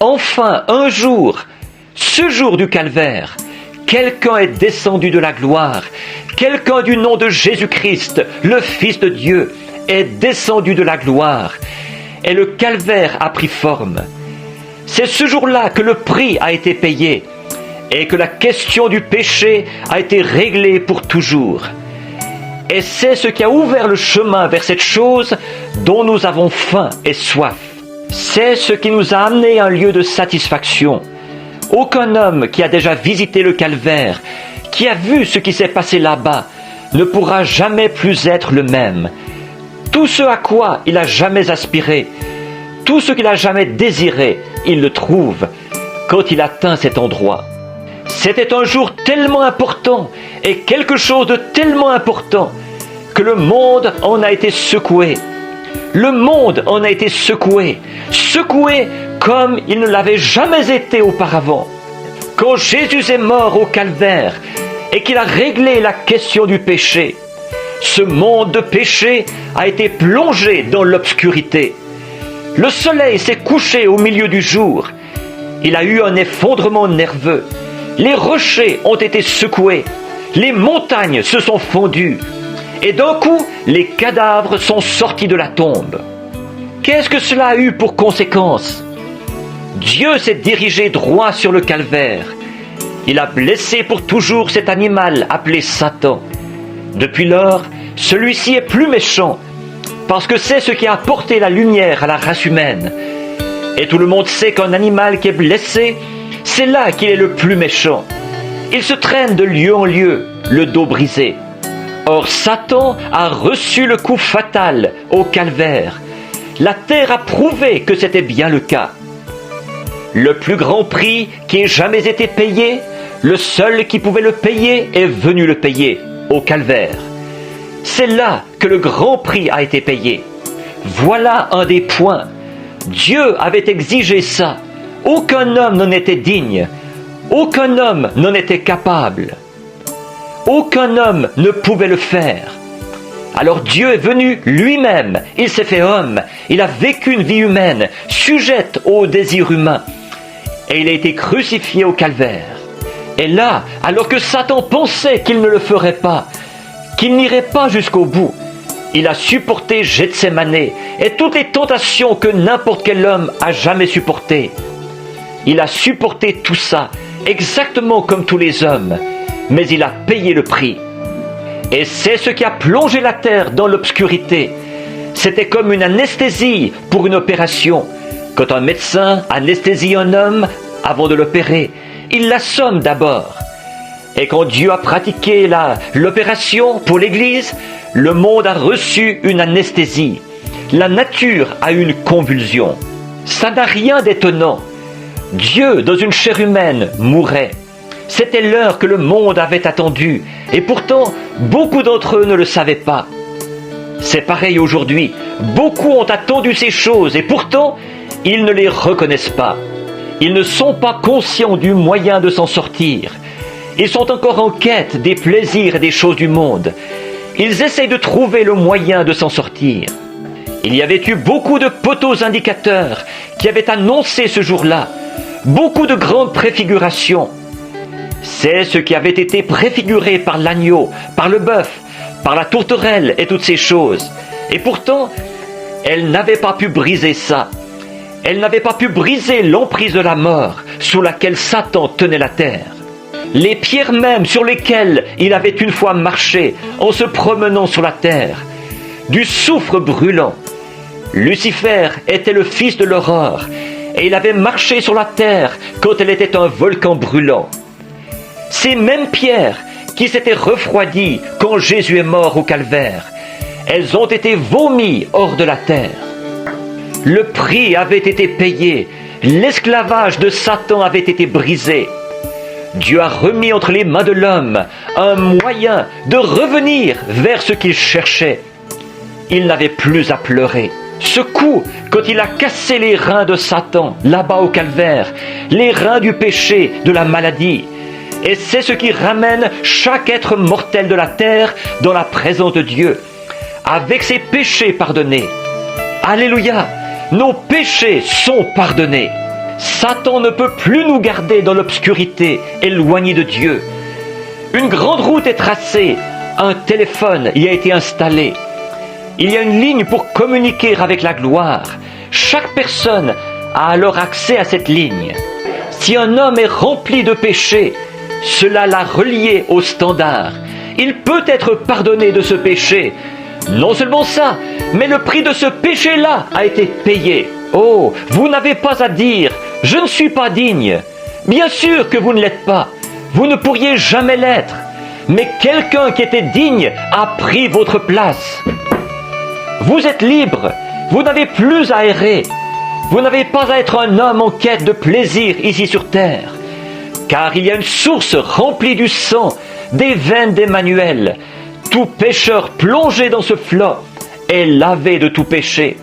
Enfin, un jour, ce jour du calvaire, quelqu'un est descendu de la gloire, quelqu'un du nom de Jésus-Christ, le Fils de Dieu, est descendu de la gloire, et le calvaire a pris forme. C'est ce jour-là que le prix a été payé, et que la question du péché a été réglée pour toujours. Et c'est ce qui a ouvert le chemin vers cette chose dont nous avons faim et soif. C'est ce qui nous a amené à un lieu de satisfaction. Aucun homme qui a déjà visité le calvaire, qui a vu ce qui s'est passé là-bas, ne pourra jamais plus être le même. Tout ce à quoi il a jamais aspiré, tout ce qu'il a jamais désiré, il le trouve quand il atteint cet endroit. C'était un jour tellement important et quelque chose de tellement important que le monde en a été secoué. Le monde en a été secoué, secoué comme il ne l'avait jamais été auparavant. Quand Jésus est mort au calvaire et qu'il a réglé la question du péché, ce monde de péché a été plongé dans l'obscurité. Le soleil s'est couché au milieu du jour. Il a eu un effondrement nerveux. Les rochers ont été secoués. Les montagnes se sont fondues. Et d'un coup, les cadavres sont sortis de la tombe. Qu'est-ce que cela a eu pour conséquence? Dieu s'est dirigé droit sur le calvaire. Il a blessé pour toujours cet animal appelé Satan. Depuis lors, celui-ci est plus méchant, parce que c'est ce qui a apporté la lumière à la race humaine. Et tout le monde sait qu'un animal qui est blessé, c'est là qu'il est le plus méchant. Il se traîne de lieu en lieu, le dos brisé. Or Satan a reçu le coup fatal au calvaire. La terre a prouvé que c'était bien le cas. Le plus grand prix qui ait jamais été payé, le seul qui pouvait le payer est venu le payer au calvaire. C'est là que le grand prix a été payé. Voilà un des points. Dieu avait exigé ça. Aucun homme n'en était digne. Aucun homme n'en était capable. Aucun homme ne pouvait le faire. Alors Dieu est venu lui-même, il s'est fait homme, il a vécu une vie humaine, sujette aux désirs humains, et il a été crucifié au calvaire. Et là, alors que Satan pensait qu'il ne le ferait pas, qu'il n'irait pas jusqu'au bout, il a supporté Gethsémane et toutes les tentations que n'importe quel homme a jamais supportées. Il a supporté tout ça, exactement comme tous les hommes, mais il a payé le prix. Et c'est ce qui a plongé la terre dans l'obscurité. C'était comme une anesthésie pour une opération. Quand un médecin anesthésie un homme avant de l'opérer, il l'assomme d'abord. Et quand Dieu a pratiqué l'opération pour l'Église, le monde a reçu une anesthésie. La nature a eu une convulsion. Ça n'a rien d'étonnant. Dieu, dans une chair humaine, mourait. C'était l'heure que le monde avait attendue, et pourtant, beaucoup d'entre eux ne le savaient pas. C'est pareil aujourd'hui. Beaucoup ont attendu ces choses, et pourtant, ils ne les reconnaissent pas. Ils ne sont pas conscients du moyen de s'en sortir. Ils sont encore en quête des plaisirs et des choses du monde. Ils essayent de trouver le moyen de s'en sortir. Il y avait eu beaucoup de poteaux indicateurs qui avaient annoncé ce jour-là. Beaucoup de grandes préfigurations. C'est ce qui avait été préfiguré par l'agneau, par le bœuf, par la tourterelle et toutes ces choses. Et pourtant, elles n'avaient pas pu briser ça. Elles n'avaient pas pu briser l'emprise de la mort sous laquelle Satan tenait la terre. Les pierres mêmes sur lesquelles il avait une fois marché en se promenant sur la terre. Du soufre brûlant. Lucifer était le fils de l'aurore et il avait marché sur la terre quand elle était un volcan brûlant. Ces mêmes pierres qui s'étaient refroidies quand Jésus est mort au calvaire, elles ont été vomies hors de la terre. Le prix avait été payé, l'esclavage de Satan avait été brisé. Dieu a remis entre les mains de l'homme un moyen de revenir vers ce qu'il cherchait. Il n'avait plus à pleurer. Ce coup, quand il a cassé les reins de Satan, là-bas au calvaire, les reins du péché, de la maladie, et c'est ce qui ramène chaque être mortel de la terre dans la présence de Dieu, avec ses péchés pardonnés. Alléluia! Nos péchés sont pardonnés. Satan ne peut plus nous garder dans l'obscurité, éloignés de Dieu. Une grande route est tracée, un téléphone y a été installé. Il y a une ligne pour communiquer avec la gloire. Chaque personne a alors accès à cette ligne. Si un homme est rempli de péché, cela l'a relié au standard. Il peut être pardonné de ce péché. Non seulement ça, mais le prix de ce péché-là a été payé. Oh, vous n'avez pas à dire « Je ne suis pas digne ». Bien sûr que vous ne l'êtes pas. Vous ne pourriez jamais l'être. Mais quelqu'un qui était digne a pris votre place. Vous êtes libre. Vous n'avez plus à errer. Vous n'avez pas à être un homme en quête de plaisir ici sur terre. Car il y a une source remplie du sang, des veines d'Emmanuel. Tout pécheur plongé dans ce flot est lavé de tout péché.